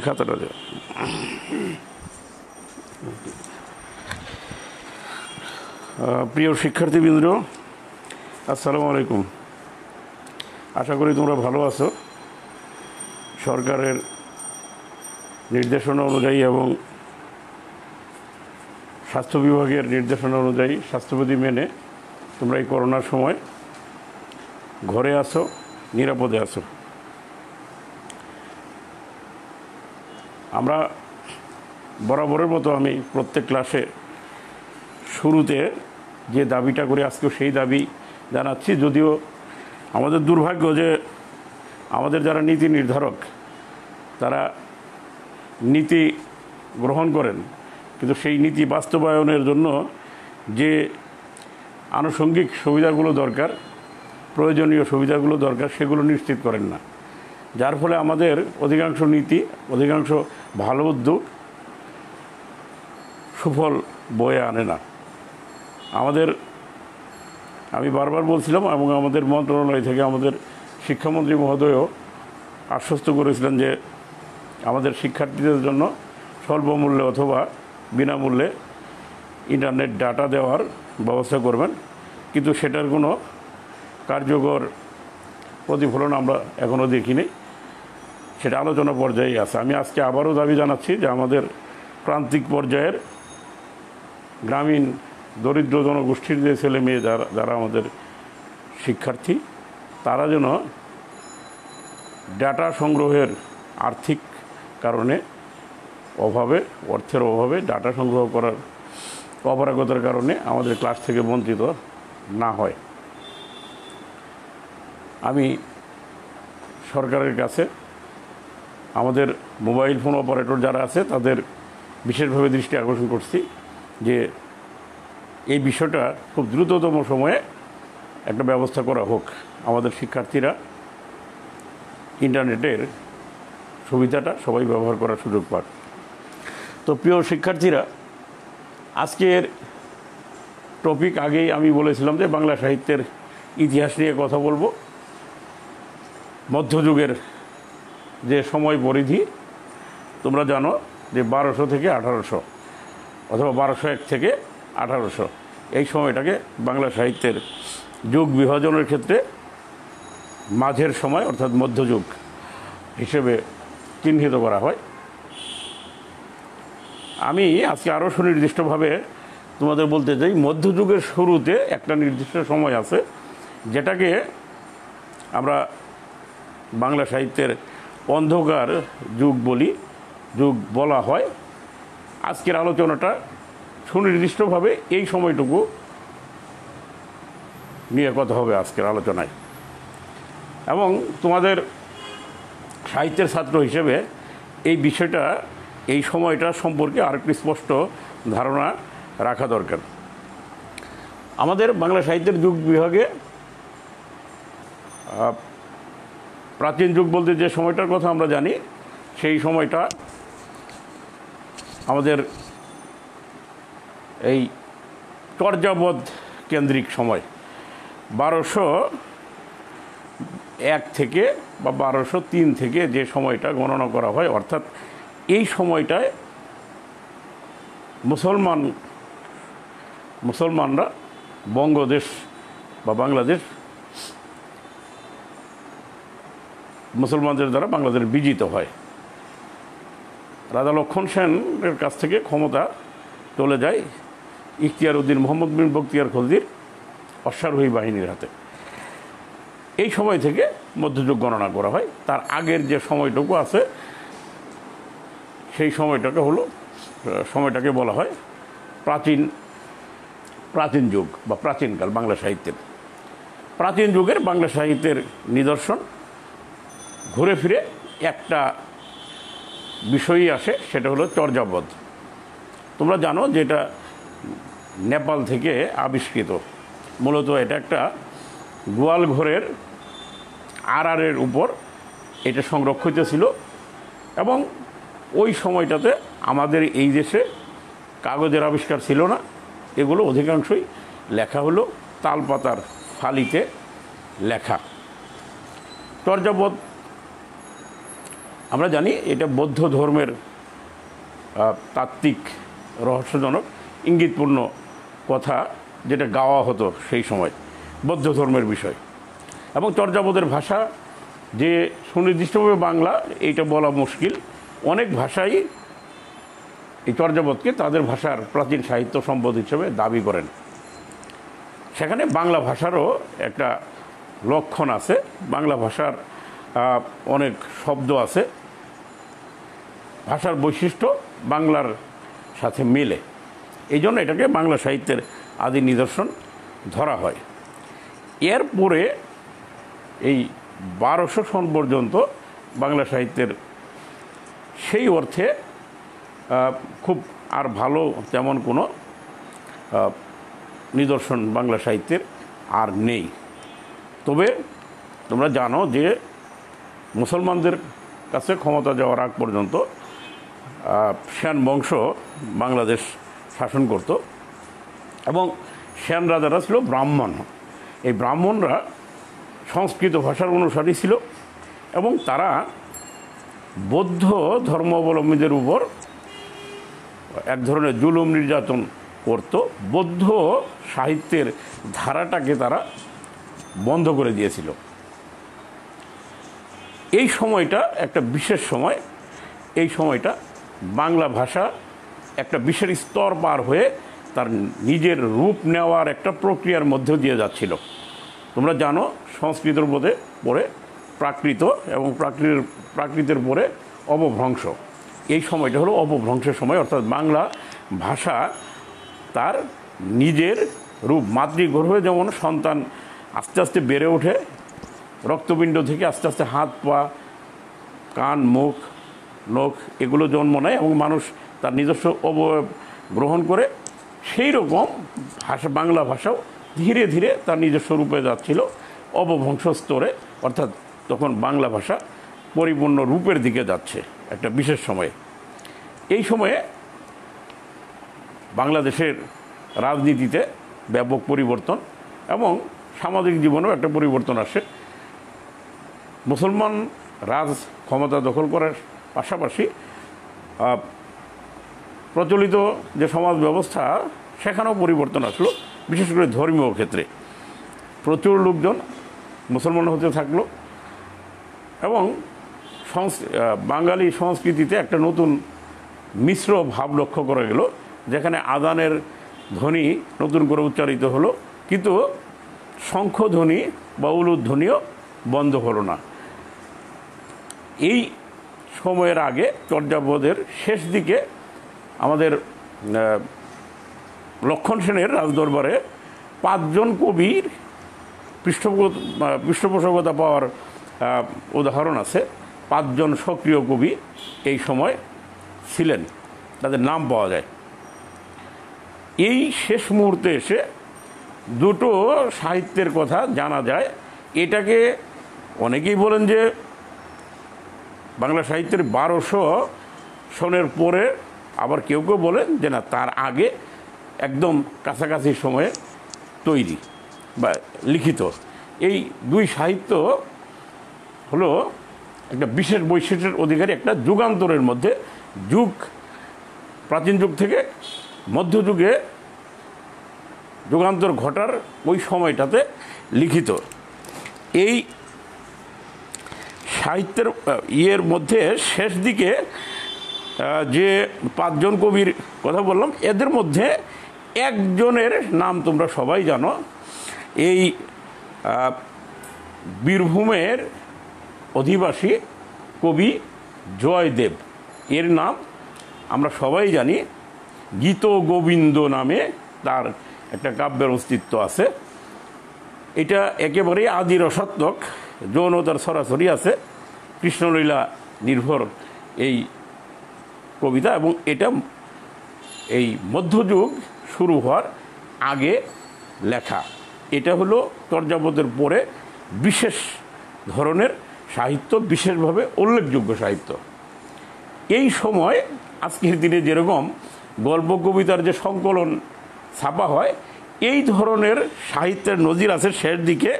খাতাটা দে। প্রিয় শিক্ষার্থীবৃন্দ, আসসালামু আলাইকুম। আশা করি তোমরা ভালো আছো। সরকারের নির্দেশনা অনুযায়ী এবং স্বাস্থ্য বিভাগের নির্দেশনা অনুযায়ী স্বাস্থ্যবিধি মেনে তোমরা এই করোনার সময় ঘরে আছো, নিরাপদে আছো। আমরা বরাবরের মতো আমি প্রত্যেক ক্লাসে শুরুতে যে দাবিটা করে আজকেও সেই দাবি জানাচ্ছি। যদিও আমাদের দুর্ভাগ্য যে আমাদের যারা নীতি নির্ধারক তারা নীতি গ্রহণ করেন, কিন্তু সেই নীতি বাস্তবায়নের জন্য যে আনুষঙ্গিক সুবিধাগুলো দরকার, প্রয়োজনীয় সুবিধাগুলো দরকার, সেগুলো নিশ্চিত করেন না। যার ফলে আমাদের অধিকাংশ নীতি, অধিকাংশ ভালো উদ্যোগ সুফল বয়ে আনে না। আমি বারবার বলছিলাম এবং আমাদের মন্ত্রণালয় থেকে আমাদের শিক্ষামন্ত্রী মহোদয়ও আশ্বস্ত করেছিলেন যে আমাদের শিক্ষার্থীদের জন্য স্বল্পমূল্যে অথবা বিনামূল্যে ইন্টারনেট ডাটা দেওয়ার ব্যবস্থা করবেন, কিন্তু সেটার কোনো কার্যকর প্রতিফলন আমরা এখনও দেখিনি। সেটা আলোচনা পর্যায়ে আছে। আমি আজকে আবারও দাবি জানাচ্ছি যে আমাদের প্রান্তিক পর্যায়ের গ্রামীণ দরিদ্র জনগোষ্ঠীর যে ছেলে মেয়ে যারা আমাদের শিক্ষার্থী, তারা যেন ডাটা সংগ্রহের আর্থিক কারণে অর্থের অভাবে ডাটা সংগ্রহ করার অপারগতার কারণে আমাদের ক্লাস থেকে বঞ্চিত না হয়। আমি সরকারের কাছে আমাদের মোবাইল ফোন অপারেটর যারা আছে তাদের বিশেষভাবে দৃষ্টি আকর্ষণ করছি যে এই বিষয়টা খুব দ্রুততম সময়ে একটা ব্যবস্থা করা হোক, আমাদের শিক্ষার্থীরা ইন্টারনেটের সুবিধাটা সবাই ব্যবহার করার সুযোগ পাক। তো প্রিয় শিক্ষার্থীরা, আজকের টপিক আগেই আমি বলেছিলাম যে বাংলা সাহিত্যের ইতিহাস নিয়ে কথা বলবো। মধ্যযুগের যে সময় পরিধি তোমরা জানো যে 1200 থেকে 1800 অথবা 1201 থেকে 1800, এই সময়টাকে বাংলা সাহিত্যের যুগ বিভাজনের ক্ষেত্রে মাঝের সময় অর্থাৎ মধ্যযুগ হিসেবে চিহ্নিত করা হয়। আমি আজকে আরও সুনির্দিষ্টভাবে তোমাদের বলতে চাই, মধ্যযুগের শুরুতে একটা নির্দিষ্ট সময় আছে যেটাকে আমরা বাংলা সাহিত্যের অন্ধকার যুগ বলা হয়। আজকের আলোচনাটা সুনির্দিষ্টভাবে এই সময়টুকু নিয়ে কথা হবে আজকের আলোচনায়। এবং তোমাদের সাহিত্যের ছাত্র হিসেবে এই সময়টা সম্পর্কে আরেকটি স্পষ্ট ধারণা রাখা দরকার। আমাদের বাংলা সাহিত্যের যুগ বিভাগে প্রাচীন যুগ বলতে যে সময়টার কথা আমরা জানি, সেই সময়টা আমাদের এই চর্যাপদ কেন্দ্রিক সময়। 1201 থেকে বা 1203 থেকে যে সময়টা গণনা করা হয়, অর্থাৎ এই সময়টায় মুসলমানরা বঙ্গদেশ বা বাংলাদেশ মুসলমানদের দ্বারা বাংলাদেশ বিজিত হয়। রাজা লক্ষণ সেনের কাছ থেকে ক্ষমতা চলে যায় ইখতিয়ার উদ্দিন মোহাম্মদ বিন বখতিয়ার খলজির অশ্বারোহী বাহিনীর হাতে। এই সময় থেকে মধ্যযুগ গণনা করা হয়। তার আগের যে সময়টুকু আছে সেই সময়টাকে বলা হয় প্রাচীন যুগ বা প্রাচীনকাল বাংলা সাহিত্যের। প্রাচীন যুগের বাংলা সাহিত্যের নিদর্শন ঘুরে ফিরে একটা বিষয়ই আসে, সেটা হলো চর্যাপদ। তোমরা জানো যে এটা নেপাল থেকে আবিষ্কৃত। মূলত এটা একটা গোয়াল ঘরের আড়ারের উপর এটা সংরক্ষিত ছিল এবং ওই সময়টাতে আমাদের এই দেশে কাগজের আবিষ্কার ছিল না। এগুলো অধিকাংশই লেখা হলো তালপাতার ফালিতে লেখা। চর্যাপদ আমরা জানি এটা বৌদ্ধ ধর্মের তাত্ত্বিক রহস্যজনক ইঙ্গিতপূর্ণ কথা যেটা গাওয়া হতো সেই সময় বৌদ্ধ ধর্মের বিষয়। এবং চর্যাপদের ভাষা যে সুনির্দিষ্টভাবে বাংলা এইটা বলা মুশকিল। অনেক ভাষাই এই চর্যাপদকে তাদের ভাষার প্রাচীন সাহিত্য সম্পদ হিসেবে দাবি করেন। সেখানে বাংলা ভাষারও একটা লক্ষণ আছে, বাংলা ভাষার অনেক শব্দ আছে, ভাষার বৈশিষ্ট্য বাংলার সাথে মেলে, এই জন্য এটাকে বাংলা সাহিত্যের আদি নিদর্শন ধরা হয়। এরপরে এই 1200 সন পর্যন্ত বাংলা সাহিত্যের সেই অর্থে খুব আর ভালো তেমন কোনো নিদর্শন বাংলা সাহিত্যের আর নেই। তবে তোমরা জানো যে মুসলমানদের কাছে ক্ষমতা যাওয়ার আগ পর্যন্ত সেন বংশ বাংলাদেশ শাসন করত এবং সেন রাজারা ছিল ব্রাহ্মণ। এই ব্রাহ্মণরা সংস্কৃত ভাষার অনুসারী ছিল এবং তারা বৌদ্ধ ধর্মাবলম্বীদের উপর এক ধরনের জুলুম নির্যাতন করত। বৌদ্ধ সাহিত্যের ধারাটাকে তারা বন্ধ করে দিয়েছিল। এই সময়টা একটা বিশেষ সময়, এই সময়টা বাংলা ভাষা একটা বিশেষ স্তর পার হয়ে তার নিজের রূপ নেওয়ার একটা প্রক্রিয়ার মধ্য দিয়ে যাচ্ছিল। তোমরা জানো সংস্কৃতের পরে প্রাকৃত এবং প্রাকৃতের পরে অপভ্রংশ। এই সময়টা হলো অপভ্রংশের সময়, অর্থাৎ বাংলা ভাষা তার নিজের রূপ মাতৃগর্ভে যেমন সন্তান আস্তে আস্তে বেড়ে ওঠে, রক্তপিণ্ড থেকে আস্তে আস্তে হাত পা কান মুখ নখ এগুলো জন্ম নেয় এবং মানুষ তার নিজস্ব অবয়ব গ্রহণ করে, সেই রকম ভাষা বাংলা ভাষাও ধীরে ধীরে তার নিজস্ব রূপে যাচ্ছিল অপভ্রংশ স্তরে, অর্থাৎ তখন বাংলা ভাষা পরিপূর্ণ রূপের দিকে যাচ্ছে একটা বিশেষ সময়ে। এই সময়ে বাংলাদেশের রাজনীতিতে ব্যাপক পরিবর্তন এবং সামাজিক জীবনেও একটা পরিবর্তন আসে। মুসলমান রাজ ক্ষমতা দখল করার পাশাপাশি প্রচলিত যে সমাজ ব্যবস্থা সেখানেও পরিবর্তন আসলো, বিশেষ করে ধর্মীয় ক্ষেত্রে প্রচুর লোকজন মুসলমান হতে থাকলো এবং বাঙালি সংস্কৃতিতে একটা নতুন মিশ্র ভাব লক্ষ্য করা গেল, যেখানে আযানের ধ্বনি নতুন করে উচ্চারিত হলো, কিন্তু শঙ্খধ্বনি বা উলুধ্বনিও বন্ধ হলো না। এই সময়ের আগে চর্যাপদের শেষ দিকে আমাদের লক্ষণ সেনের রাজদরবারে 5 জন কবির পৃষ্ঠপোষকতা পাওয়ার উদাহরণ আছে। 5 জন সক্রিয় কবি এই সময় ছিলেন, তাদের নাম পাওয়া যায়। এই শেষ মুহূর্তে এসে দুটো সাহিত্যের কথা জানা যায়। এটাকে অনেকেই বলেন যে বাংলা সাহিত্যের 1200 সনের পরে, আবার কেউ কেউ বলেন যে না, তার আগে একদম কাছাকাছি সময়ে তৈরি বা লিখিত। এই দুই সাহিত্য হলো একটা বিশেষ বৈশিষ্ট্যের অধিকারী, একটা যুগান্তরের মধ্যে যুগ, প্রাচীন যুগ থেকে মধ্যযুগে যুগান্তর ঘটার ওই সময়টাতে লিখিত। এই সাহিত্যের ইয়ের মধ্যে শেষ দিকে যে 5 জন কবির কথা বললাম, এদের মধ্যে একজনের নাম তোমরা সবাই জানো। এই বীরভূমের অধিবাসী কবি জয়দেব, এর নাম আমরা সবাই জানি। গীত গোবিন্দ নামে তার একটা কাব্যের অস্তিত্ব আছে। এটা একেবারেই আদি রসাত্মক, যৌনতার সরাসরি আছে, কৃষ্ণলীলা নির্ভর এই কবিতা, এবং এটা এই মধ্যযুগ শুরু হওয়ার আগে লেখা। এটা হলো চর্যাপদের পরে বিশেষ ধরনের সাহিত্য, বিশেষভাবে উল্লেখযোগ্য সাহিত্য। এই সময় আজকের দিনে যেরকম গল্প কবিতার যে সংকলন ছাপা হয়, এই ধরনের সাহিত্যের নজির আছে শেষ দিকে।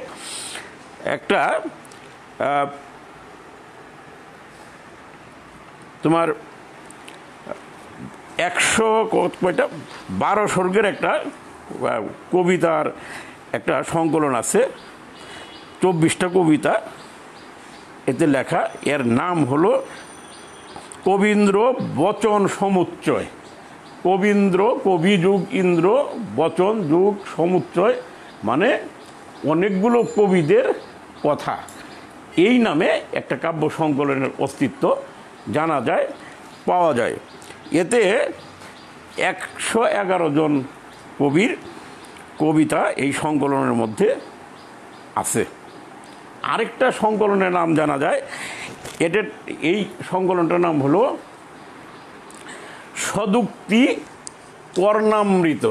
একটা তোমার 12 সর্গের একটা কবিতার একটা সংকলন আছে, 24টা কবিতা এতে লেখা। এর নাম হলো কবীন্দ্র বচন সমুচ্চয়। কবীন্দ্র, কবি যুগ ইন্দ্র, বচন যুগ সমুচ্চয়, মানে অনেকগুলো কবিদের কথা। এই নামে একটা কাব্য সংকলনের অস্তিত্ব জানা যায়, পাওয়া যায়। এতে 111 জন কবির কবিতা এই সংকলনের মধ্যে আছে। আরেকটা সংকলনের নাম জানা যায়, এই সংকলনটার নাম হলো সদুক্তি কর্ণামৃত।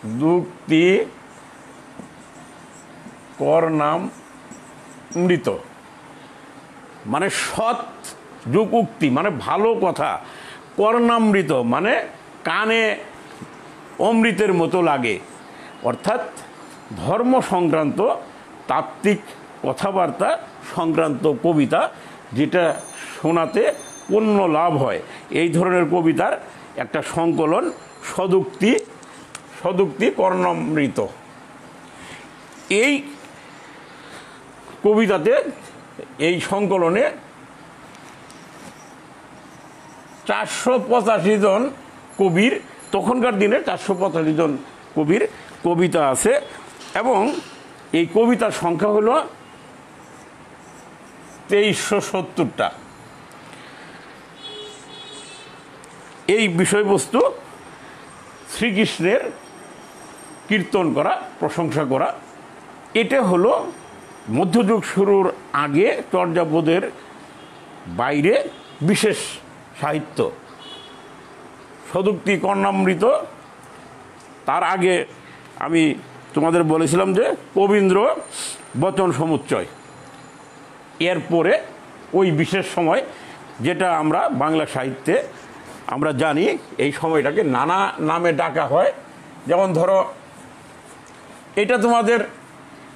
সদুক্তি কর্ণামৃত মানে সৎ যুগ উক্তি মানে ভালো কথা, কর্ণামৃত মানে কানে অমৃতের মতো লাগে, অর্থাৎ ধর্ম সংক্রান্ত তাত্ত্বিক কথাবার্তা সংক্রান্ত কবিতা, যেটা শোনাতে পুণ্য লাভ হয়, এই ধরনের কবিতার একটা সংকলন সদুক্তি কর্ণামৃত। এই কবিতাতে, এই সংকলনে 485 জন কবির, তখনকার দিনে 485 জন কবির কবিতা আছে, এবং এই কবিতার সংখ্যা হলো 2370টা। এই বিষয়বস্তু শ্রীকৃষ্ণের কীর্তন করা, প্রশংসা করা। এটা হলো মধ্যযুগ শুরুর আগে চর্যাপদের বাইরে বিশেষ সাহিত্য। সদুক্তি কর্ণামৃত, তার আগে আমি তোমাদের বলেছিলাম যে কবীন্দ্র বচন সমুচ্চয়। এরপরে ওই বিশেষ সময়, যেটা আমরা বাংলা সাহিত্যে আমরা জানি, এই সময়টাকে নানা নামে ডাকা হয়। যেমন ধরো, এটা তোমাদের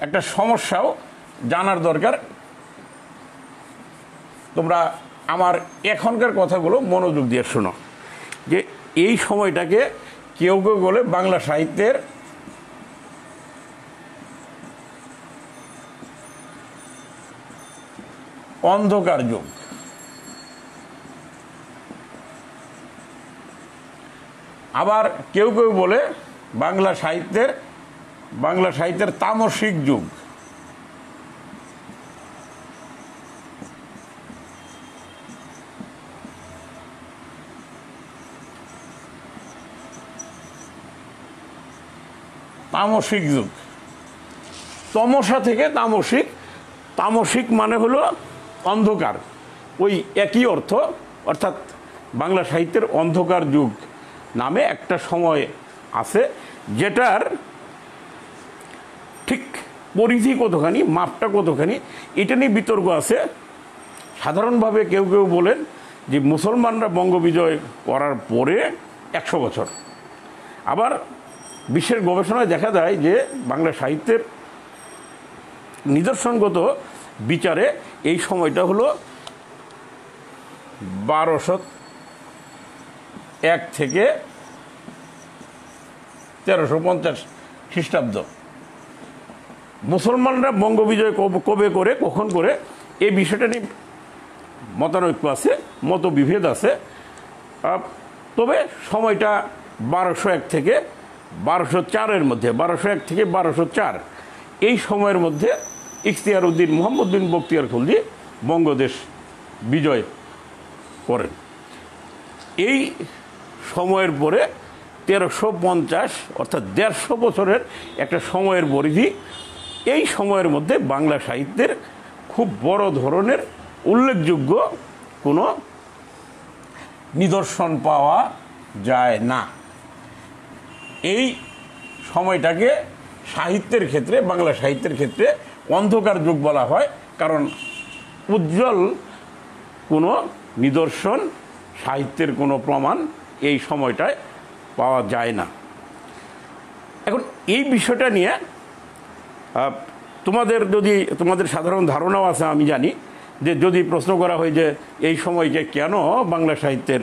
একটা সমস্যাও জানার দরকার। তোমরা আমার এখনকার কথাগুলো মনোযোগ দিয়ে শোনো, যে এই সময়টাকে কেউ কেউ বলে বাংলা সাহিত্যের অন্ধকার যুগ। আবার কেউ কেউ বলে বাংলা সাহিত্যের তামসিক যুগ। তামসিক যুগ, তমসা থেকে তামসিক। তামসিক মানে হলো অন্ধকার, ওই একই অর্থ। অর্থাৎ বাংলা সাহিত্যের অন্ধকার যুগ নামে একটা সময় আছে, যেটার ঠিক পরিধি কতখানি, মাপটা কতখানি, এটা নিয়ে বিতর্ক আছে। সাধারণভাবে কেউ কেউ বলেন যে মুসলমানরা বঙ্গবিজয় করার পরে 100 বছর। আবার বিশ্বের গবেষণায় দেখা যায় যে বাংলা সাহিত্যের নিদর্শনগত বিচারে এই সময়টা হলো 1201 থেকে 1350 খ্রিস্টাব্দ। মুসলমানরা বঙ্গবিজয় কবে করে, কখন করে, এই বিষয়টা নিয়ে মতানৈক্য আছে, মতবিভেদ আছে। তবে সময়টা 1201 থেকে 1204-এর মধ্যে, 1201 থেকে 1204 এই সময়ের মধ্যে ইখতিয়ার উদ্দিন মোহাম্মদ বিন বখতিয়ার খলজি বঙ্গদেশ বিজয় করেন। এই সময়ের পরে 1350 অর্থাৎ 150 বছরের একটা সময়ের পরিধি। এই সময়ের মধ্যে বাংলা সাহিত্যের খুব বড় ধরনের উল্লেখযোগ্য কোনো নিদর্শন পাওয়া যায় না। এই সময়টাকে সাহিত্যের ক্ষেত্রে, বাংলা সাহিত্যের ক্ষেত্রে অন্ধকার যুগ বলা হয়, কারণ উজ্জ্বল কোনো নিদর্শন, সাহিত্যের কোনো প্রমাণ এই সময়টায় পাওয়া যায় না। এখন এই বিষয়টা নিয়ে তোমাদের সাধারণ ধারণাও আছে আমি জানি, যে যদি প্রশ্ন করা হয় যে এই সময়কে কেন বাংলা সাহিত্যের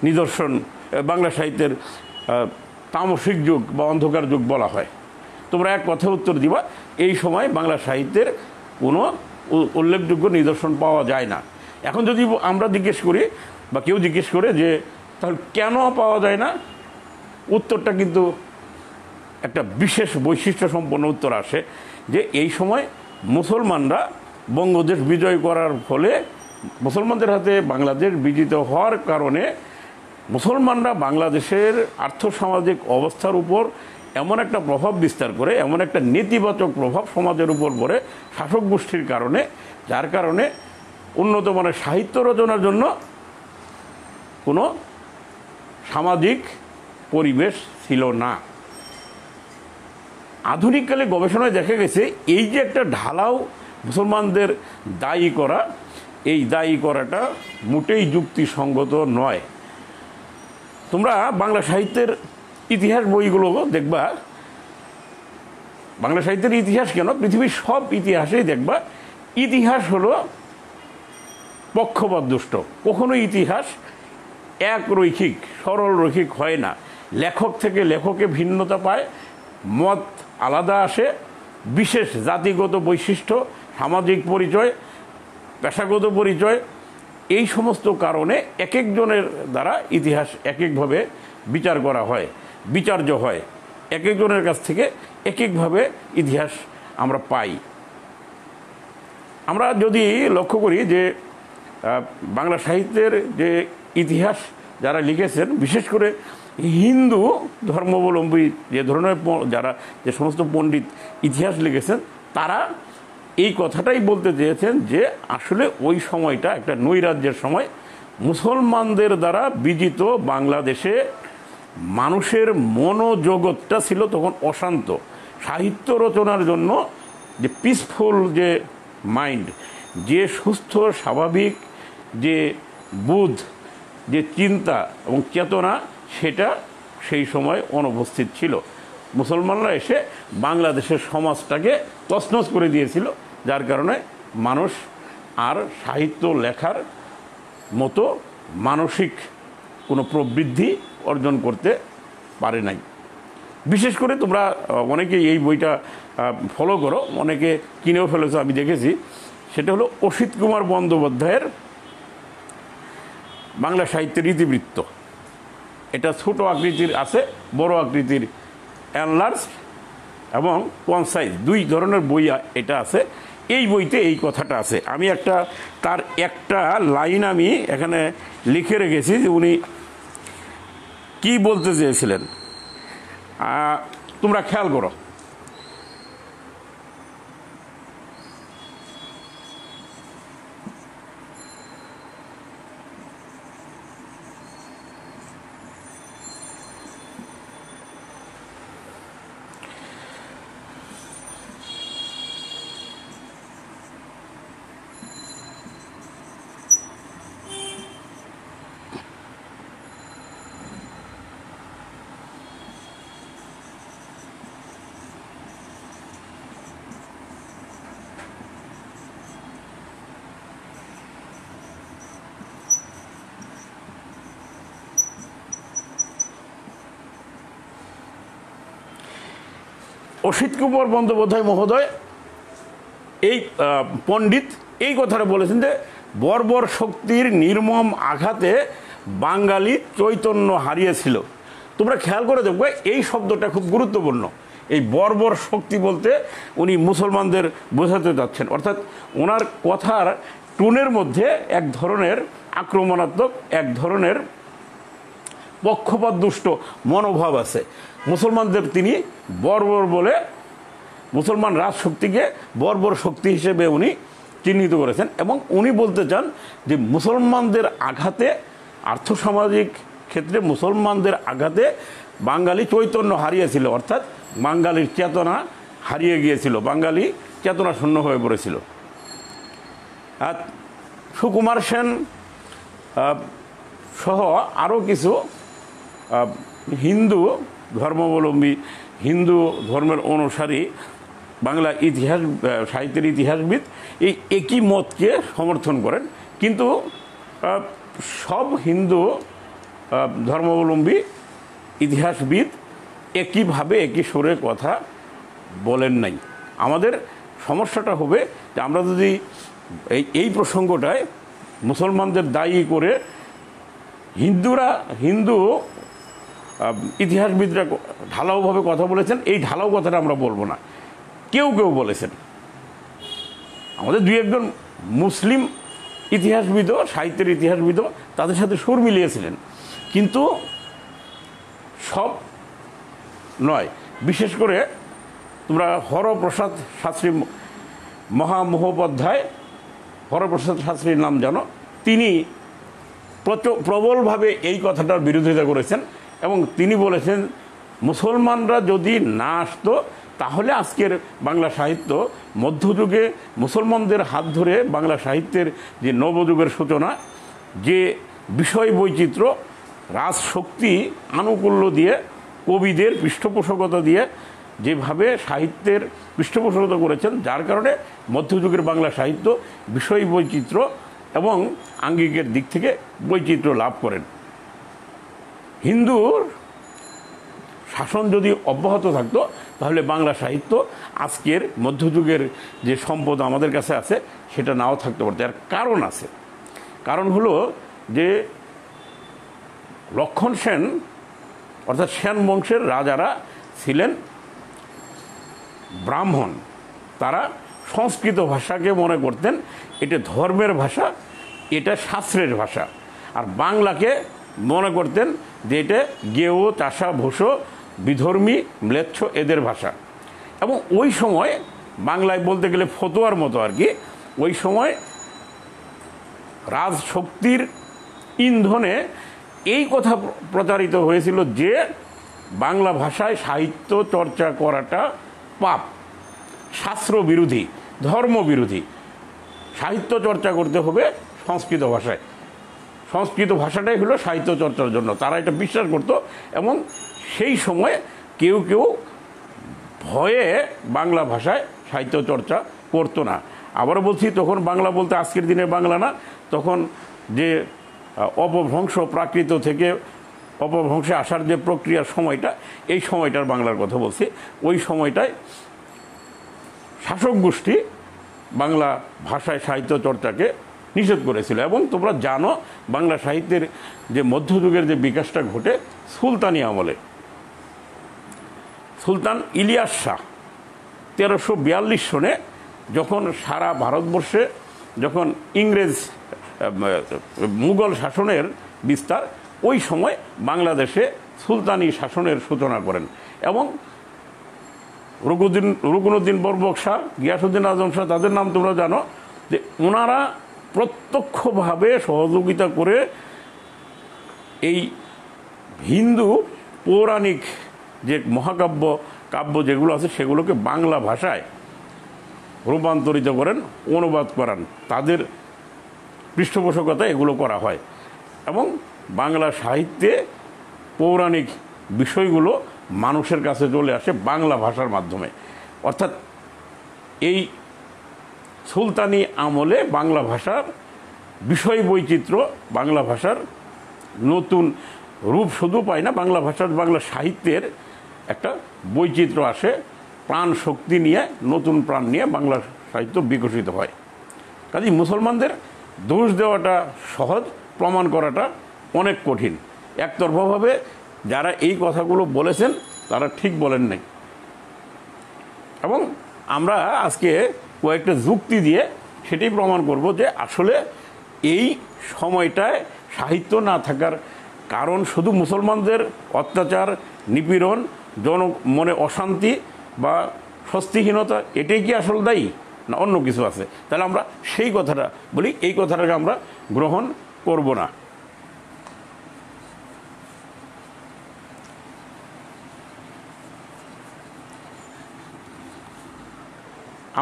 নিদর্শন, বাংলা সাহিত্যের তামসিক যুগ বা অন্ধকার যুগ বলা হয়, তোমরা এক কথা উত্তর দিবা, এই সময় বাংলা সাহিত্যের কোনো উল্লেখযোগ্য নিদর্শন পাওয়া যায় না। এখন যদি আমরা জিজ্ঞেস করি বা কেউ জিজ্ঞেস করে যে তাহলে কেন পাওয়া যায় না, উত্তরটা কিন্তু একটা বিশেষ বৈশিষ্ট্য সম্পন্ন উত্তর আসে, যে এই সময় মুসলমানরা বঙ্গদেশ বিজয় করার ফলে, মুসলমানদের হাতে বাংলাদেশ বিজিত হওয়ার কারণে মুসলমানরা বাংলাদেশের আর্থসামাজিক অবস্থার উপর এমন একটা প্রভাব বিস্তার করে, এমন একটা নেতিবাচক প্রভাব সমাজের উপর পড়ে শাসক গোষ্ঠীর কারণে, যার কারণে উন্নত মানের সাহিত্য রচনার জন্য কোনো সামাজিক পরিবেশ ছিল না। আধুনিককালে গবেষণায় দেখা গেছে এই যে একটা ঢালাও মুসলমানদের দায়ী করা, এই দায়ী করাটা মোটেই যুক্তিসঙ্গত নয়। তোমরা বাংলা সাহিত্যের ইতিহাস বইগুলো দেখবা, বাংলা সাহিত্যের ইতিহাস কেন, পৃথিবীর সব ইতিহাসেই দেখবা ইতিহাস হলো পক্ষপাতদুষ্ট। কখনো ইতিহাস এক রৈখিক, সরল রৈখিক হয় না। লেখক থেকে লেখকে ভিন্নতা পায়, মত আলাদা আসে, বিশেষ জাতিগত বৈশিষ্ট্য, সামাজিক পরিচয়, পেশাগত পরিচয়, এই সমস্ত কারণে এক একজনের দ্বারা ইতিহাস এক একভাবে বিচার করা হয়, বিচার্য হয়। এক একজনের কাছ থেকে এক একভাবে ইতিহাস আমরা পাই। আমরা যদি লক্ষ্য করি যে বাংলা সাহিত্যের যে ইতিহাস যারা লিখেছেন, বিশেষ করে হিন্দু ধর্মাবলম্বী যে ধরনের যে সমস্ত পণ্ডিত ইতিহাস লিখেছেন, তারা এই কথাটাই বলতে চেয়েছেন যে আসলে ওই সময়টা একটা নৈরাজ্যের সময়। মুসলমানদের দ্বারা বিজিত বাংলাদেশে মানুষের মনোজগৎটা ছিল তখন অশান্ত। সাহিত্য রচনার জন্য যে পিসফুল যে মাইন্ড, যে সুস্থ স্বাভাবিক যে বুধ, যে চিন্তা এবং চেতনা, সেটা সেই সময় অনুপস্থিত ছিল। মুসলমানরা এসে বাংলাদেশের সমাজটাকে তছনছ করে দিয়েছিল, যার কারণে মানুষ আর সাহিত্য লেখার মতো মানসিক কোনো প্রবৃদ্ধি অর্জন করতে পারে নাই। বিশেষ করে তোমরা অনেকে এই বইটা ফলো করো, অনেকে কিনেও ফেলেছো, আমি দেখেছি। সেটা হলো অসিত কুমার বন্দ্যোপাধ্যায়ের বাংলা সাহিত্যের ইতিবৃত্ত। এটা ছোট আকৃতির আছে, বড় আকৃতির এনলার্জ এবং কনসাইজ, দুই ধরনের বই এটা আছে। এই বইতে এই কথাটা আছে। আমি তার একটা লাইন আমি এখানে লিখে রেখেছি যে উনি কি বলতে চেয়েছিলেন, তোমরা খেয়াল করো। অসিত কুমার বন্দ্যোপাধ্যায় মহোদয়, এই পণ্ডিত, এই কথাটা বলেছেন যে বর্বর শক্তির নির্মম আঘাতে বাঙালি চৈতন্য হারিয়েছিল। তোমরা খেয়াল করে দেখবে এই শব্দটা খুব গুরুত্বপূর্ণ। এই বর্বর শক্তি বলতে উনি মুসলমানদের বোঝাতে যাচ্ছেন, অর্থাৎ ওনার কথার টোনের মধ্যে এক ধরনের আক্রমণাত্মক, এক ধরনের পক্ষপাতদুষ্ট মনোভাব আছে। মুসলমানদের তিনি বর্বর বলে, মুসলমান রাজশক্তিকে বর্বর শক্তি হিসেবে উনি চিহ্নিত করেছেন, এবং উনি বলতে চান যে মুসলমানদের আঘাতে, আর্থসামাজিক ক্ষেত্রে মুসলমানদের আঘাতে বাঙালি চৈতন্য হারিয়েছিল, অর্থাৎ বাঙালির চেতনা হারিয়ে গিয়েছিল, বাঙালি চেতনা শূন্য হয়ে পড়েছিল। আর সুকুমার সেন সহ আরও কিছু হিন্দু ধর্মাবলম্বী, হিন্দু ধর্মের অনুসারী বাংলা ইতিহাস সাহিত্যের ইতিহাসবিদ এই একই মতকে সমর্থন করেন, কিন্তু সব হিন্দু ধর্মাবলম্বী ইতিহাসবিদ একইভাবে একই সুরে কথা বলেন নাই। আমাদের সমস্যাটা হবে যে আমরা যদি এই প্রসঙ্গটায় মুসলমানদের দায়ী করে হিন্দু ইতিহাসবিদরা ঢালাওভাবে কথা বলেছেন, এই ঢালাও কথাটা আমরা বলবো না। কেউ বলেছেন, আমাদের দুই একজন মুসলিম ইতিহাসবিদও, সাহিত্যের ইতিহাসবিদও তাদের সাথে সুর মিলিয়েছিলেন, কিন্তু সব নয়। বিশেষ করে তোমরা হরপ্রসাদ শাস্ত্রী, মহামহোপাধ্যায় হরপ্রসাদ শাস্ত্রীর নাম জানো, তিনি প্রবলভাবে এই কথাটার বিরোধিতা করেছেন এবং তিনি বলেছেন মুসলমানরা যদি না আসতো তাহলে আজকের বাংলা সাহিত্য মধ্যযুগে মুসলমানদের হাত ধরে বাংলা সাহিত্যের যে নবযুগের সূচনা, যে বিষয় বৈচিত্র্য, রাজশক্তি আনুকূল্য দিয়ে, কবিদের পৃষ্ঠপোষকতা দিয়ে যেভাবে সাহিত্যের পৃষ্ঠপোষকতা করেছেন, যার কারণে মধ্যযুগের বাংলা সাহিত্য বিষয় বৈচিত্র্য এবং আঙ্গিকের দিক থেকে বৈচিত্র্য লাভ করেন। হিন্দুর শাসন যদি অব্যাহত থাকতো তাহলে বাংলা সাহিত্য আজকের মধ্যযুগের যে সম্পদ আমাদের কাছে আছে সেটা নাও থাকতে পারত। এর কারণ আছে, কারণ হলো যে লক্ষণ সেন অর্থাৎ সেন বংশের রাজারা ছিলেন ব্রাহ্মণ। তারা সংস্কৃত ভাষাকে মনে করতেন এটা ধর্মের ভাষা, এটা শাস্ত্রের ভাষা, আর বাংলাকে মনে করতেন যে এটা গেয়, চাষা, ভূষো, বিধর্মী, ম্লেচ্ছ এদের ভাষা। এবং ওই সময় বাংলায় বলতে গেলে ফতোয়ার মতো আর কি, ওই সময় রাজশক্তির ইন্ধনে এই কথা প্রচারিত হয়েছিল যে বাংলা ভাষায় সাহিত্য চর্চা করাটা পাপ, শাস্ত্র বিরোধী, ধর্ম বিরোধী। সাহিত্য চর্চা করতে হবে সংস্কৃত ভাষায়, সংস্কৃত ভাষাটাই হলো সাহিত্য চর্চার জন্য, তারা এটা বিশ্বাস করত। এবং সেই সময় কেউ ভয়ে বাংলা ভাষায় সাহিত্য চর্চা করতো না। আবারও বলছি, তখন বাংলা বলতে আজকের দিনে বাংলা না, তখন যে অপভ্রংশ, প্রাকৃত থেকে অপভ্রংশে আসার যে প্রক্রিয়ার সময়টা, এই সময়টার বাংলার কথা বলছি। ওই সময়টায় শাসক গোষ্ঠী বাংলা ভাষায় সাহিত্য চর্চাকে নিষেধ করেছিল। এবং তোমরা জানো বাংলা সাহিত্যের যে মধ্যযুগের যে বিকাশটা ঘটে সুলতানি আমলে। সুলতান ইলিয়াস শাহ 1342 সনে যখন সারা ভারতবর্ষে যখন ইংরেজ মুঘল শাসনের বিস্তার, ওই সময় বাংলাদেশে সুলতানি শাসনের সূচনা করেন। এবং রুকনুদ্দিন বরবক শাহ, গিয়াসউদ্দিন আজম শাহ, তাদের নাম তোমরা জানো, যে ওনারা প্রত্যক্ষভাবে সহযোগিতা করে এই হিন্দু পৌরাণিক যে কাব্য যেগুলো আছে সেগুলোকে বাংলা ভাষায় রূপান্তরিত করেন, অনুবাদ করান, তাদের পৃষ্ঠপোষকতায় এগুলো করা হয়। এবং বাংলা সাহিত্যে পৌরাণিক বিষয়গুলো মানুষের কাছে চলে আসে বাংলা ভাষার মাধ্যমে। অর্থাৎ এই সুলতানি আমলে বাংলা ভাষার বিষয় বৈচিত্র্য, বাংলা ভাষার নতুন রূপ শুধু পায় না, বাংলা ভাষার, বাংলা সাহিত্যের একটা বৈচিত্র্য আসে, প্রাণ শক্তি নিয়ে, নতুন প্রাণ নিয়ে বাংলা সাহিত্য বিকশিত হয়। কাজেই মুসলমানদের দোষ দেওয়াটা সহজ, প্রমাণ করাটা অনেক কঠিন। একতরফাভাবে যারা এই কথাগুলো বলেছেন তারা ঠিক বলেন নাই। এবং আমরা আজকে কয়েকটা যুক্তি দিয়ে সেটাই প্রমাণ করব যে আসলে এই সময়টায় সাহিত্য না থাকার কারণ শুধু মুসলমানদের অত্যাচার, নিপীড়ন, মনে অশান্তি বা স্বস্তিহীনতা, এটাই কি আসল দায়ী, না অন্য কিছু আছে? তাহলে আমরা সেই কথাটা বলি, এই কথাটাকে আমরা গ্রহণ করব না।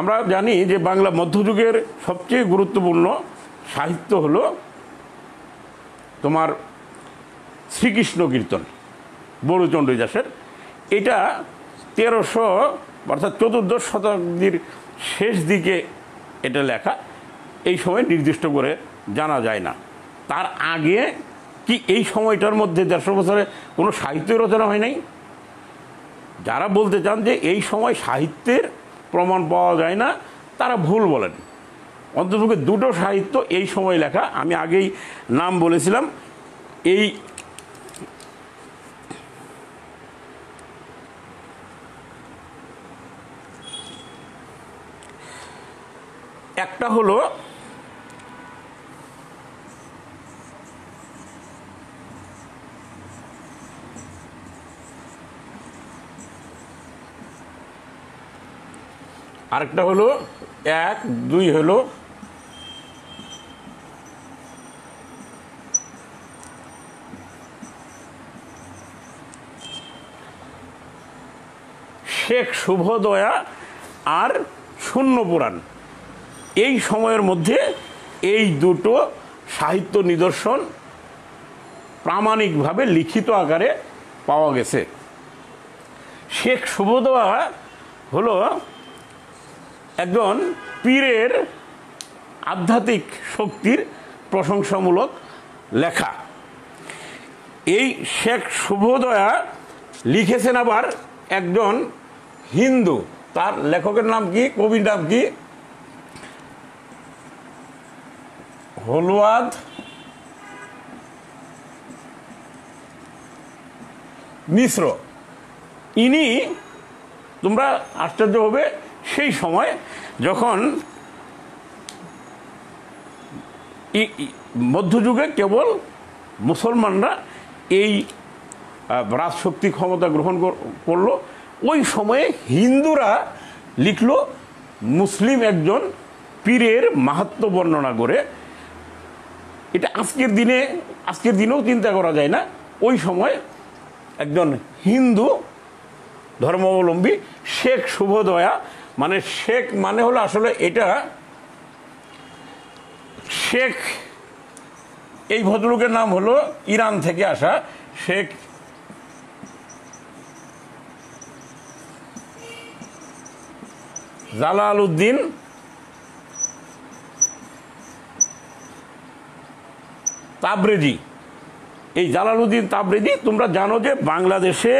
আমরা জানি যে বাংলা মধ্যযুগের সবচেয়ে গুরুত্বপূর্ণ সাহিত্য হলো তোমার শ্রীকৃষ্ণ কীর্তন, বড়ুচণ্ডী দাসের। এটা অর্থাৎ চতুর্দশ শতাব্দীর শেষ দিকে এটা লেখা, এই সময় নির্দিষ্ট করে জানা যায় না। তার আগে কি এই সময়টার মধ্যে 150 বছরে কোনো সাহিত্য রচনা হয় নাই? যারা বলতে চান যে এই সময় সাহিত্যের প্রমাণ পাওয়া যায় না, তারা ভুল বলেন। অন্ততপক্ষে দুটো সাহিত্য এই সময় লেখা, আমি আগেই নাম বলেছিলাম। এই একটা হলো আরেকটা হলো 1, 2 হলো শেখ শুভদয়া আর শূন্য পুরাণ। এই সময়ের মধ্যে এই দুটো সাহিত্য নিদর্শন প্রামাণিকভাবে লিখিত আকারে পাওয়া গেছে। শেখ শুভদয়া হলো একজন পীরের আধ্যাত্মিক শক্তির প্রশংসামূলক লেখা। এই শেখ শুভদয়া লিখেছেন আবার একজন হিন্দু। তার লেখকের নাম কি, কবির নাম কি? হলওয়াদ মিশ্র। ইনি, তোমরা আশ্চর্য হবে, সেই সময় যখন মধ্যযুগে কেবল মুসলমানরা এই রাজশক্তি ক্ষমতা গ্রহণ করলো, ওই সময়ে হিন্দুরা লিখল মুসলিম একজন পীরের মাহাত্ম্য বর্ণনা করে। এটা আজকের দিনেও চিন্তা করা যায় না। ওই সময় একজন হিন্দু ধর্মাবলম্বী শেখ শুভদয়া, মানে শেখ মানে হলো আসলে এটা শেখ, এই ভদ্রলোকের নাম হলো ইরান থেকে আসা শেখ জালালউদ্দিন তাবরেজি। এই জালালউদ্দিন তাবরেজি, তোমরা জানো যে বাংলাদেশে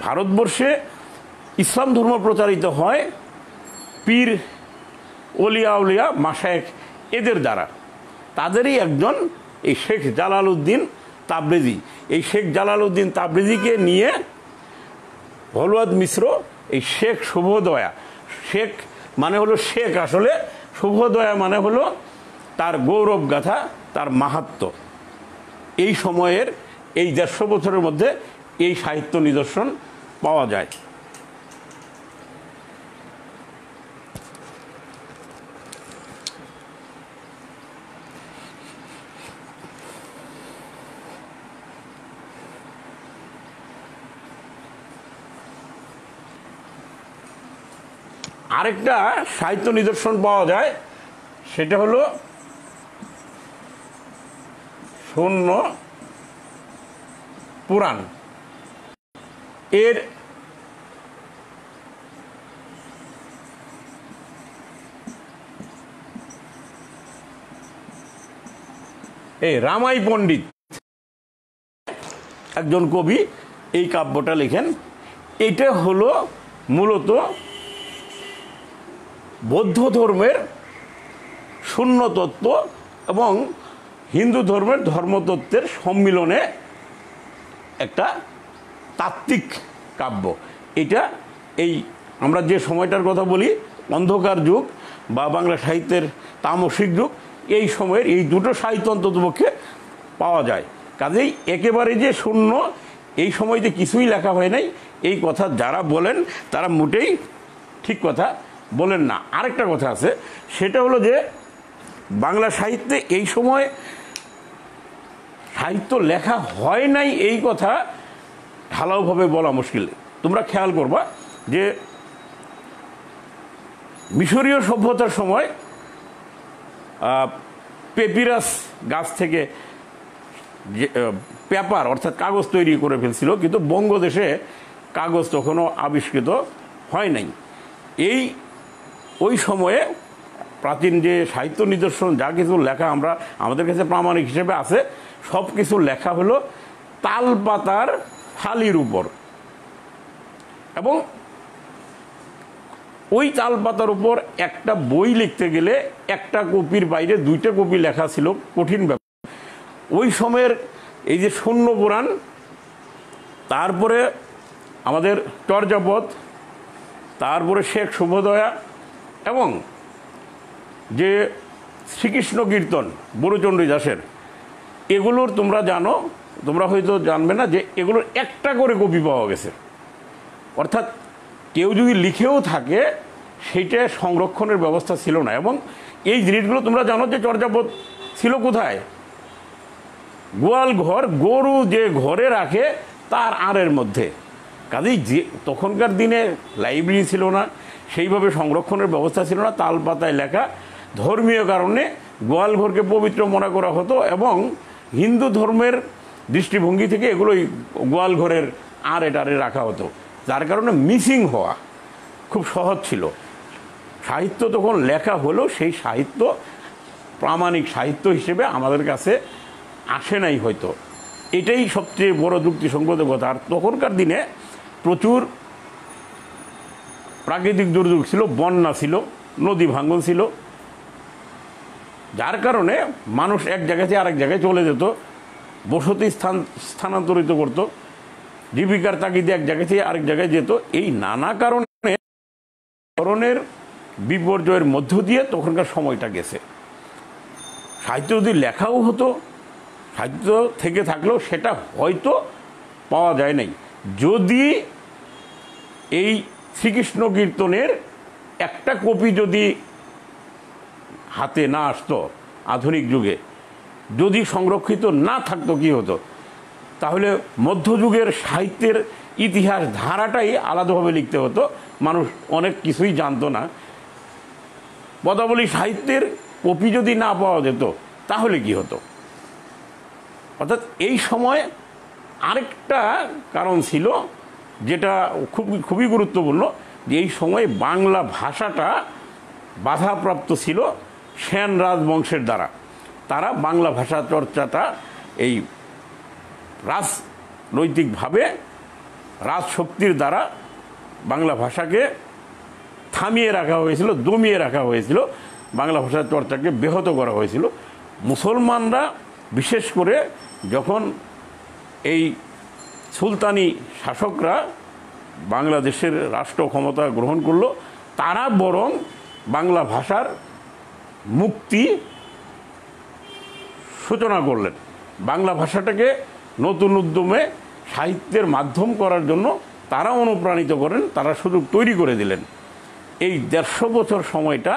ভারতবর্ষে ইসলাম ধর্ম প্রচারিত হয় পীর, অলিয়া উলিয়া, মাশায়েখ এদের দ্বারা। তাদেরই একজন এই শেখ জালালউদ্দিন তাবরেজি। এই শেখ জালালউদ্দিন তাবরেজিকে নিয়ে হলওয়াদ মিশ্র এই শেখ শুভদয়া, শেখ মানে হলো শেখ আসলে, শুভদয়া মানে হলো তার গৌরব গাথা, তার মাহাত্ম্য। এই সময়ের এই 150 বছরের মধ্যে এই সাহিত্য নিদর্শন পাওয়া যায়। আরেকটা সাহিত্য নিদর্শন পাওয়া যায়, সেটা হলো শূন্য পুরাণ। এর এই রামাই পণ্ডিত একজন কবি এই কাব্যটা লেখেন। এটা হলো মূলত বৌদ্ধ ধর্মের শূন্য তত্ত্ব এবং হিন্দু ধর্মের ধর্মতত্ত্বের সম্মিলনে একটা তাত্ত্বিক কাব্য। এটা এই আমরা যে সময়টার কথা বলি, অন্ধকার যুগ বা বাংলা সাহিত্যের তামসিক যুগ, এই সময়ের এই দুটো সাহিত্য অন্ততপক্ষে পাওয়া যায়। কাজেই একেবারে যে শূন্য, এই সময় যে কিছুই লেখা হয় নাই, এই কথা যারা বলেন তারা মোটেই ঠিক কথা বলেন না। আরেকটা কথা আছে, সেটা হলো যে বাংলা সাহিত্যে এই সময় সাহিত্য লেখা হয় নাই, এই কথা ঢালাওভাবে বলা মুশকিল। তোমরা খেয়াল করবা যে মিশরীয় সভ্যতার সময় পেপিরাস গাছ থেকে পেপার অর্থাৎ কাগজ তৈরি করে ফেলছিল, কিন্তু বঙ্গদেশে কাগজ তখনও আবিষ্কৃত হয় নাই। ওই সময়ে প্রাচীন যে সাহিত্য নিদর্শন যা কিছু লেখা আমাদের কাছে প্রামাণিক হিসেবে আছে, সব কিছু লেখা হলো তাল পাতার ফালির উপর, এবং ওই তাল পাতার উপর একটা বই লিখতে গেলে একটা কপির বাইরে 2টা কপি লেখা ছিল কঠিন ব্যাপার। ওই সময়ের এই যে শূন্য পুরাণ, তারপরে আমাদের চর্যাপদ, তারপরে শেখ শুভদয়া, এবং যে শ্রীকৃষ্ণ কীর্তন বড়ুচণ্ডী দাসের, এগুলোর তোমরা হয়তো জানবে না যে এগুলোর একটা করে কপি পাওয়া গেছে। অর্থাৎ কেউ যদি লিখেও থাকে সেইটা সংরক্ষণের ব্যবস্থা ছিল না। এবং এই জিনিসগুলো তোমরা জানো যে চর্যাপদ ছিল কোথায়? গোয়াল ঘর, গরু যে ঘরে রাখে তার আড়ের মধ্যে। কাজেই যে তখনকার দিনে লাইব্রেরি ছিল না, সেইভাবে সংরক্ষণের ব্যবস্থা ছিল না, তাল পাতায় লেখা। ধর্মীয় কারণে গোয়াল ঘরকে পবিত্র মনে করা হতো, এবং হিন্দু ধর্মের দৃষ্টিভঙ্গি থেকে এগুলোই গোয়াল ঘরের আড়ে টাড়ে রাখা হতো, যার কারণে মিসিং হওয়া খুব সহজ ছিল। সাহিত্য তখন লেখা হলো, সেই সাহিত্য প্রামাণিক সাহিত্য হিসেবে আমাদের কাছে আসে নাই হয়তো। এটাই সবচেয়ে বড় যুক্তিসঙ্গত কথা। আর তখনকার দিনে প্রচুর প্রাকৃতিক দুর্যোগ ছিল, বন্যা ছিল, নদী ভাঙন ছিল, যার কারণে মানুষ এক জায়গা থেকে আরেক জায়গায় চলে যেত, বসতি স্থানান্তরিত করত, জীবিকার তাগিদে এক জায়গা থেকে আরেক জায়গায় যেত। এই নানা কারণের বিপর্যয়ের মধ্য দিয়ে তখনকার সময়টা গেছে। সাহিত্য যদি লেখাও হতো, সাহিত্য থেকে থাকলেও সেটা হয়তো পাওয়া যায় নাই। যদি এই শ্রীকৃষ্ণ কীর্তনের একটা কপি যদি হাতে না আসতো আধুনিক যুগে, যদি সংরক্ষিত না থাকতো, কি হতো? তাহলে মধ্যযুগের সাহিত্যের ইতিহাস ধারাটাই আলাদাভাবে লিখতে হতো, মানুষ অনেক কিছুই জানতো না। পদাবলী সাহিত্যের কপি যদি না পাওয়া যেত তাহলে কি হতো? অর্থাৎ এই সময় আরেকটা কারণ ছিল যেটা খুবই গুরুত্বপূর্ণ, যে এই সময় বাংলা ভাষাটা বাধাপ্রাপ্ত ছিল সেন রাজবংশের দ্বারা। তারা বাংলা ভাষা চর্চাটা এই রাজনৈতিকভাবে রাজশক্তির দ্বারা বাংলা ভাষাকে থামিয়ে রাখা হয়েছিল, দমিয়ে রাখা হয়েছিল, বাংলা ভাষার চর্চাকে ব্যাহত করা হয়েছিল। মুসলমানরা বিশেষ করে যখন এই সুলতানি শাসকরা বাংলাদেশের রাষ্ট্র ক্ষমতা গ্রহণ করলো, তারা বরং বাংলা ভাষার মুক্তি সূচনা করলেন। বাংলা ভাষাটাকে নতুন উদ্যমে সাহিত্যের মাধ্যম করার জন্য তারা অনুপ্রাণিত করেন, তারা সুযোগ তৈরি করে দিলেন। এই 150 বছর সময়টা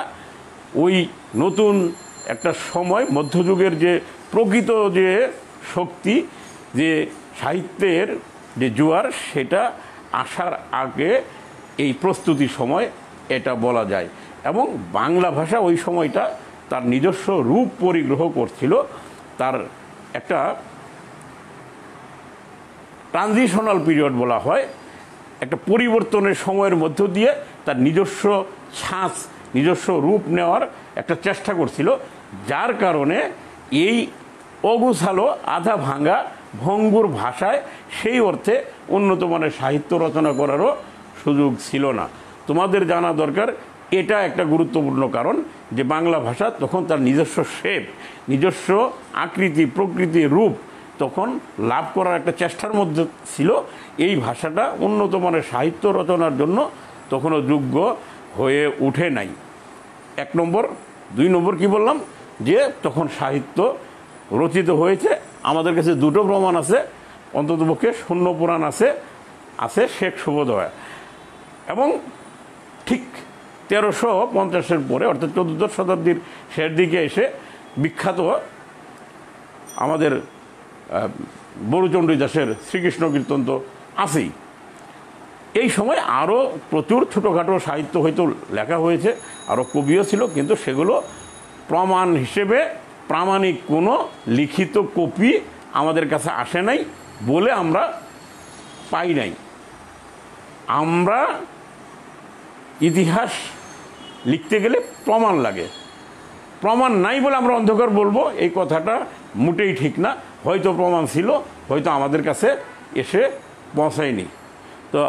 ওই নতুন একটা সময়, মধ্যযুগের যে প্রকৃত যে শক্তি, যে সাহিত্যের যে জোয়ার, সেটা আসার আগে এই প্রস্তুতি সময় এটা বলা যায়। এবং বাংলা ভাষা ওই সময়টা তার নিজস্ব রূপ পরিগ্রহ করছিল, তার একটা ট্রানজিশনাল পিরিয়ড বলা হয়, একটা পরিবর্তনের সময়ের মধ্য দিয়ে তার নিজস্ব ছাঁচ, নিজস্ব রূপ নেওয়ার একটা চেষ্টা করছিল, যার কারণে এই অগোছালো, আধা ভাঙা, ভঙ্গুর ভাষায় সেই অর্থে উন্নত মানের সাহিত্য রচনা করারও সুযোগ ছিল না। তোমাদের জানা দরকার, এটা একটা গুরুত্বপূর্ণ কারণ যে বাংলা ভাষা তখন তার নিজস্ব শেপ, নিজস্ব আকৃতি, প্রকৃতি, রূপ তখন লাভ করার একটা চেষ্টার মধ্যে ছিল। এই ভাষাটা উন্নত মানের সাহিত্য রচনার জন্য তখনও যোগ্য হয়ে ওঠে নাই। 1 নম্বর। 2 নম্বর কি বললাম, যে তখন সাহিত্য রচিত হয়েছে। আমাদের কাছে 2টো প্রমাণ আছে, অন্ততপক্ষে শূন্য পুরাণ আছে শেখ শুভদয়া, এবং ঠিক 1350-এর পরে, অর্থাৎ 14শ শতাব্দীর শেষ দিকে এসে বিখ্যাত আমাদের বড়ুচণ্ডী দাসের শ্রীকৃষ্ণ কীর্তন তো আছেই। এই সময় আরও প্রচুর ছোটোখাটো সাহিত্য হয়তো লেখা হয়েছে, আরও কবিও ছিল, কিন্তু সেগুলো প্রমাণ হিসেবে প্রামাণিক কোনো লিখিত কপি আমাদের কাছে আসে নাই বলে আমরা পাই নাই। আমরা ইতিহাস লিখতে গেলে প্রমাণ লাগে, প্রমাণ নাই বলে আমরা অন্ধকার বলবো, এই কথাটা মোটেই ঠিক না। হয়তো প্রমাণ ছিল, হয়তো আমাদের কাছে এসে পৌঁছায়নি। তো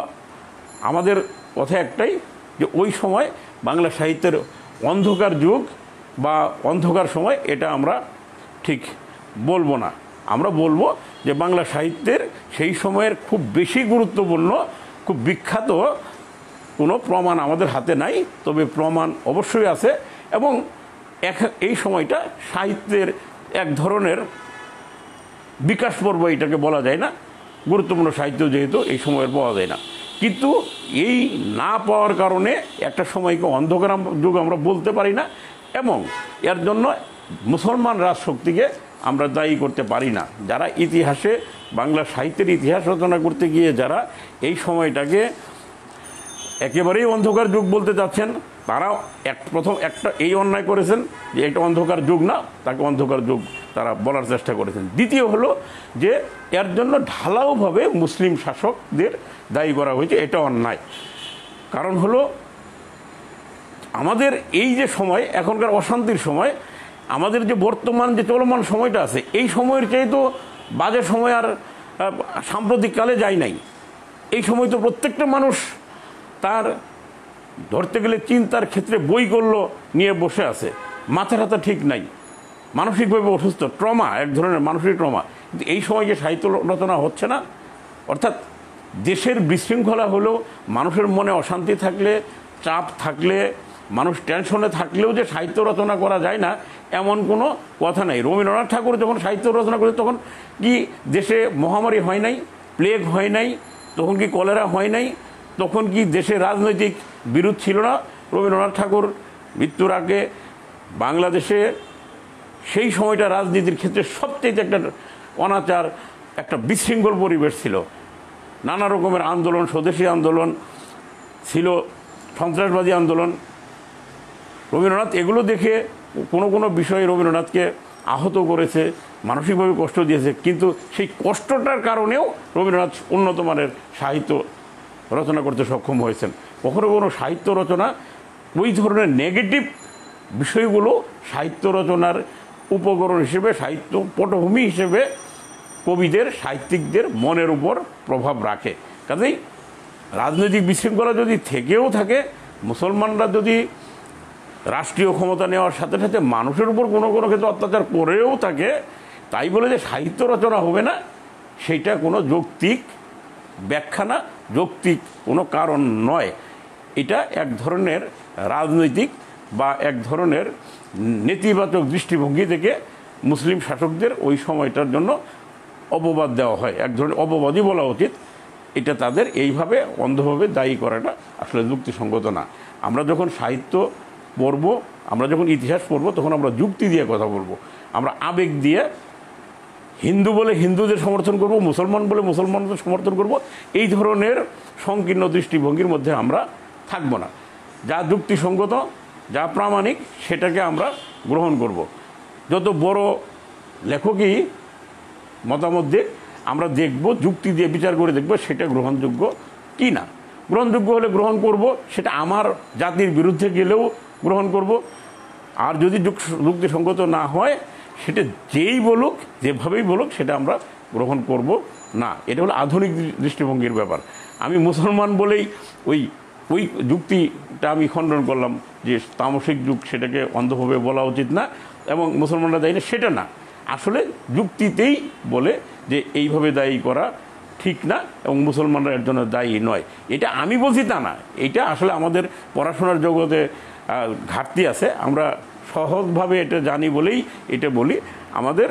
আমাদের কথা একটাই, যে ওই সময় বাংলা সাহিত্যের অন্ধকার যুগ বা অন্ধকার সময় এটা আমরা ঠিক বলবো না। আমরা বলবো যে বাংলা সাহিত্যের সেই সময়ের খুব বেশি গুরুত্বপূর্ণ, খুব বিখ্যাত কোনো প্রমাণ আমাদের হাতে নাই, তবে প্রমাণ অবশ্যই আছে। এবং এই সময়টা সাহিত্যের এক ধরনের বিকাশ পর্ব এটাকে বলা যায় না, গুরুত্বপূর্ণ সাহিত্য যেহেতু এই সময়ের পাওয়া যায় না। কিন্তু এই না পাওয়ার কারণে একটা সময়কে অন্ধকার যুগ আমরা বলতে পারি না, এবং এর জন্য মুসলমান রাজশক্তিকে আমরা দায়ী করতে পারি না। যারা ইতিহাসে বাংলা সাহিত্যের ইতিহাস রচনা করতে গিয়ে যারা এই সময়টাকে একেবারেই অন্ধকার যুগ বলতে যাচ্ছেন, তারা প্রথম একটা এই অন্যায় করেছেন যে এটা অন্ধকার যুগ না, তাকে অন্ধকার যুগ তারা বলার চেষ্টা করেছেন। দ্বিতীয় হলো যে এর জন্য ঢালাওভাবে মুসলিম শাসকদের দায়ী করা হয়েছে, এটা অন্যায়। কারণ হলো আমাদের এই যে সময়, এখনকার অশান্তির সময়, আমাদের যে বর্তমান যে চলমান সময়টা আছে, এই সময়ের চেয়ে তো বাজে সময় আর সাম্প্রতিককালে যায় নাই। এই সময় তো প্রত্যেকটা মানুষ তার ধরতে গেলে চিন্তার ক্ষেত্রে বইগুলো নিয়ে বসে আছে, মাথা টাথা ঠিক নাই, মানসিকভাবে অসুস্থ, ট্রমা, এক ধরনের মানসিক ট্রমা। কিন্তু এই সময় যে সাহিত্য রচনা হচ্ছে না, অর্থাৎ দেশের বিশৃঙ্খলা হলেও, মানুষের মনে অশান্তি থাকলে, চাপ থাকলে, মানুষ টেনশনে থাকলেও যে সাহিত্য রচনা করা যায় না এমন কোনো কথা নাই। রবীন্দ্রনাথ ঠাকুর যখন সাহিত্য রচনা করে তখন কি দেশে মহামারী হয় নাই, প্লেগ হয় নাই, তখন কি কলেরা হয় নাই, তখন কি দেশে রাজনৈতিক বিরোধ ছিল না? রবীন্দ্রনাথ ঠাকুর মৃত্যুর আগে বাংলাদেশে সেই সময়টা রাজনীতির ক্ষেত্রে সবচেয়ে একটা অনাচার, একটা বিশৃঙ্খল পরিবেশ ছিল। নানা রকমের আন্দোলন, স্বদেশী আন্দোলন ছিল, সন্ত্রাসবাদী আন্দোলন। রবীন্দ্রনাথ এগুলো দেখে কোনো কোনো বিষয়ে রবীন্দ্রনাথকে আহত করেছে, মানসিকভাবে কষ্ট দিয়েছে, কিন্তু সেই কষ্টটার কারণেও রবীন্দ্রনাথ উন্নত মানের সাহিত্য রচনা করতে সক্ষম হয়েছেন। কখনো কোনো সাহিত্য রচনা ওই ধরনের নেগেটিভ বিষয়গুলো সাহিত্য রচনার উপকরণ হিসেবে, সাহিত্য পটভূমি হিসেবে কবিদের, সাহিত্যিকদের মনের উপর প্রভাব রাখে। কাজেই রাজনৈতিক বিশৃঙ্খলা যদি থেকেও থাকে, মুসলমানরা যদি রাষ্ট্রীয় ক্ষমতা নেওয়ার সাথে সাথে মানুষের উপর কোনো কোনো ক্ষেত্রে অত্যাচার করেও থাকে, তাই বলে যে সাহিত্য রচনা হবে না, সেইটা কোনো যৌক্তিক ব্যাখ্যা না, যৌক্তিক কোনো কারণ নয়। এটা এক ধরনের রাজনৈতিক বা এক ধরনের নেতিবাচক দৃষ্টিভঙ্গি থেকে মুসলিম শাসকদের ওই সময়টার জন্য অপবাদ দেওয়া হয়, এক ধরনের অপবাদই বলা উচিত। এটা তাদের এইভাবে অন্ধভাবে দায়ী করাটা আসলে যুক্তিসঙ্গত না। আমরা যখন সাহিত্য পড়ব, আমরা যখন ইতিহাস পড়ব, তখন আমরা যুক্তি দিয়ে কথা বলবো। আমরা আবেগ দিয়ে হিন্দু বলে হিন্দুদের সমর্থন করব, মুসলমান বলে মুসলমানদের সমর্থন করব, এই ধরনের সংকীর্ণ দৃষ্টিভঙ্গির মধ্যে আমরা থাকব না। যা যুক্তিসঙ্গত, যা প্রামাণিক, সেটাকে আমরা গ্রহণ করব। যত বড় লেখকই মতামত দিক, আমরা দেখব, যুক্তি দিয়ে বিচার করে দেখব সেটা গ্রহণযোগ্য কি না। গ্রহণযোগ্য হলে গ্রহণ করব, সেটা আমার জাতির বিরুদ্ধে গেলেও গ্রহণ করব। আর যদি যুক্তিসঙ্গত না হয়, সেটা যেই বলুক, যেভাবেই বলুক, সেটা আমরা গ্রহণ করব না। এটা হলো আধুনিক দৃষ্টিভঙ্গির ব্যাপার। আমি মুসলমান বলেই ওই যুক্তিটা আমি খণ্ডন করলাম যে তামসিক যুগ, সেটাকে অন্ধভাবে বলা উচিত না এবং মুসলমানরা দায়ী না, সেটা না। আসলে যুক্তিতেই বলে যে এইভাবে দায়ী করা ঠিক না এবং মুসলমানরা এর জন্য দায়ী নয়। এটা আমি বলছি তা না, এটা আসলে আমাদের পড়াশোনার জগতে ঘাটতি আছে। আমরা সহজভাবে এটা জানি বলেই এটা বলি। আমাদের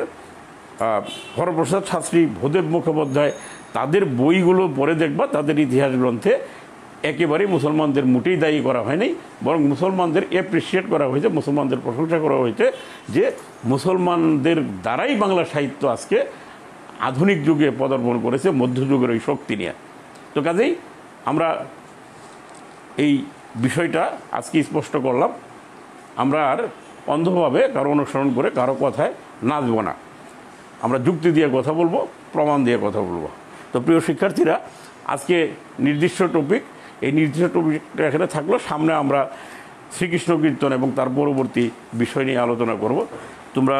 হরপ্রসাদ শাস্ত্রী, ভূদেব মুখোপাধ্যায়, তাদের বইগুলো পড়ে দেখবা, তাদের ইতিহাস গ্রন্থে একেবারেই মুসলমানদের মোটেই দায়ী করা হয়নি, বরং মুসলমানদের অ্যাপ্রিসিয়েট করা হয়েছে, মুসলমানদের প্রশংসা করা হয়েছে যে মুসলমানদের দ্বারাই বাংলা সাহিত্য আজকে আধুনিক যুগে পদার্পণ করেছে, মধ্যযুগের ওই শক্তি নিয়ে। তো কাজেই আমরা এই বিষয়টা আজকে স্পষ্ট করলাম। আমরা আর অন্ধভাবে কারো অনুসরণ করে কারো কথায় নাচব না। আমরা যুক্তি দিয়ে কথা বলবো, প্রমাণ দিয়ে কথা বলবো। তো প্রিয় শিক্ষার্থীরা, আজকে নির্দিষ্ট টপিক এই নির্দিষ্ট টপিকটা এখানে থাকলো। সামনে আমরা শ্রীকৃষ্ণ কীর্তন এবং তার পরবর্তী বিষয় নিয়ে আলোচনা করব। তোমরা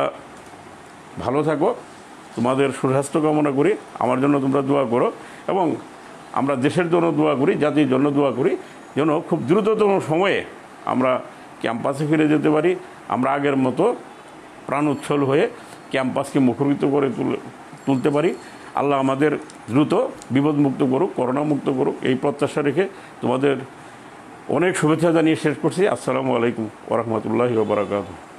ভালো থাকো, তোমাদের সুস্বাস্থ্য কামনা করি, আমার জন্য তোমরা দোয়া করো এবং আমরা দেশের জন্য দোয়া করি, জাতির জন্য দোয়া করি, যেন খুব দ্রুততম সময়ে আমরা ক্যাম্পাসে ফিরে যেতে পারি, আমরা আগের মতো প্রাণোচ্ছল হয়ে ক্যাম্পাসকে মুখরিত করে তুলতে পারি। আল্লাহ আমাদের দ্রুত বিপদমুক্ত করুক, করোনা মুক্ত করুক, এই প্রত্যাশা রেখে তোমাদের অনেক শুভেচ্ছা জানিয়ে শেষ করছি। আসসালামু আলাইকুম ওয়া রাহমাতুল্লাহি ওয়া বারাকাতুহু।